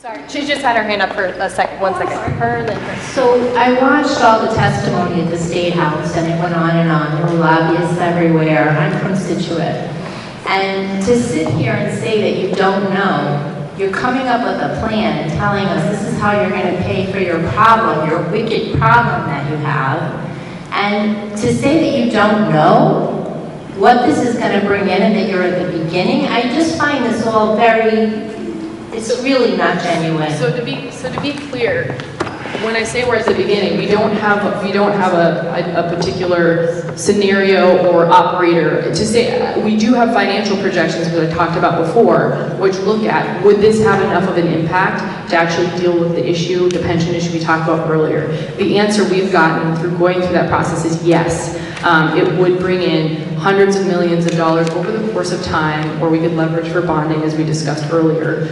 Sorry, she just had her hand up for a second, 1 second. Her, then her. So I watched all the testimony at the State House, and it went on and on. There were lobbyists everywhere. I'm from Situate. And to sit here and say that you don't know, you're coming up with a plan and telling us this is how you're going to pay for your problem, your wicked problem that you have. And to say that you don't know what this is going to bring in and that you're at the beginning, I just find this all it's really not genuine. So to be clear, when I say we're at the beginning, we don't have a particular scenario or operator to say. We do have financial projections, which I talked about before, which look at would this have enough of an impact to actually deal with the issue, the pension issue we talked about earlier. The answer we've gotten through going through that process is yes. It would bring in hundreds of millions of dollars over the course of time, or we could leverage for bonding, as we discussed earlier.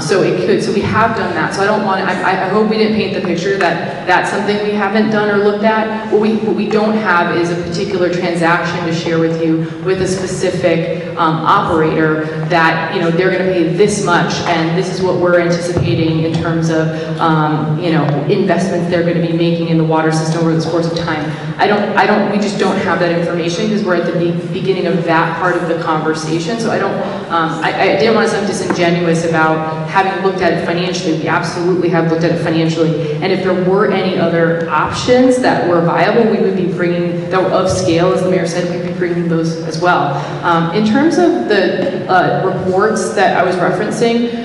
So it could. So we have done that. So I don't want. I hope we didn't paint the picture that that's something we haven't done or looked at. What we don't have is a particular transaction to share with you with a specific operator that they're going to pay this much, and this is what we're anticipating in terms of investments they're going to be making in the water system over the course of time. We just don't have that information because we're at the beginning of that part of the conversation. So I didn't want to sound disingenuous about having looked at it financially. We absolutely have looked at it financially. And if there were any other options that were viable, we would be bringing, that were of scale, as the mayor said, we'd be bringing those as well. In terms of the reports that I was referencing,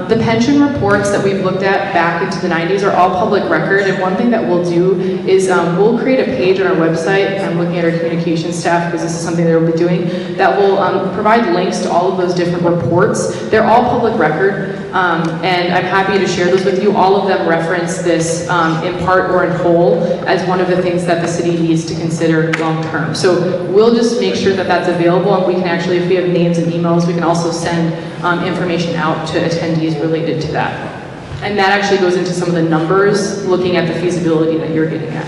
the pension reports that we've looked at back into the 90s are all public record. And one thing that we'll do is we'll create a page on our website. I'm looking at our communications staff because this is something they'll be doing, that will provide links to all of those different reports. They're all public record, and I'm happy to share those with you. All of them reference this in part or in whole as one of the things that the city needs to consider long term. So we'll just make sure that that's available, and we can actually, if we have names and emails, we can also send information out to attendees related to that. And that actually goes into some of the numbers, looking at the feasibility that you're getting at.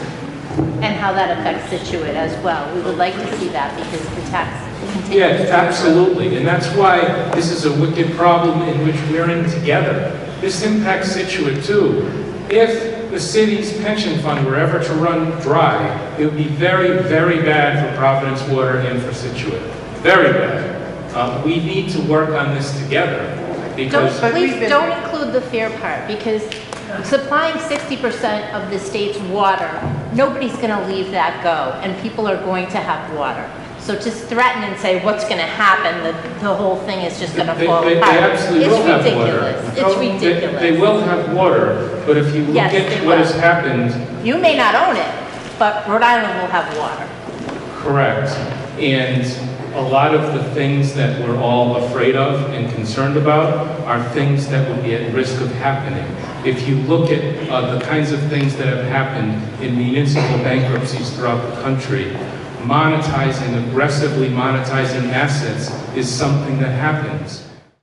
And how that affects Situate as well. We would like to see that because the tax continues. Yeah, absolutely. And that's why this is a wicked problem in which we're in together. This impacts Situate too. If the city's pension fund were ever to run dry, it would be very, very bad for Providence Water and for Situate. Very bad. We need to work on this together because... Please don't include the fair part, because supplying 60% of the state's water, nobody's going to leave that go, and people are going to have water. So to threaten and say what's going to happen, the whole thing is just going to fall apart. They absolutely will have water. It's ridiculous. They will have water, but if you look at what has happened... You may not own it, but Rhode Island will have water. Correct. And a lot of the things that we're all afraid of and concerned about are things that would be at risk of happening. If you look at the kinds of things that have happened in municipal bankruptcies throughout the country, aggressively monetizing assets is something that happens.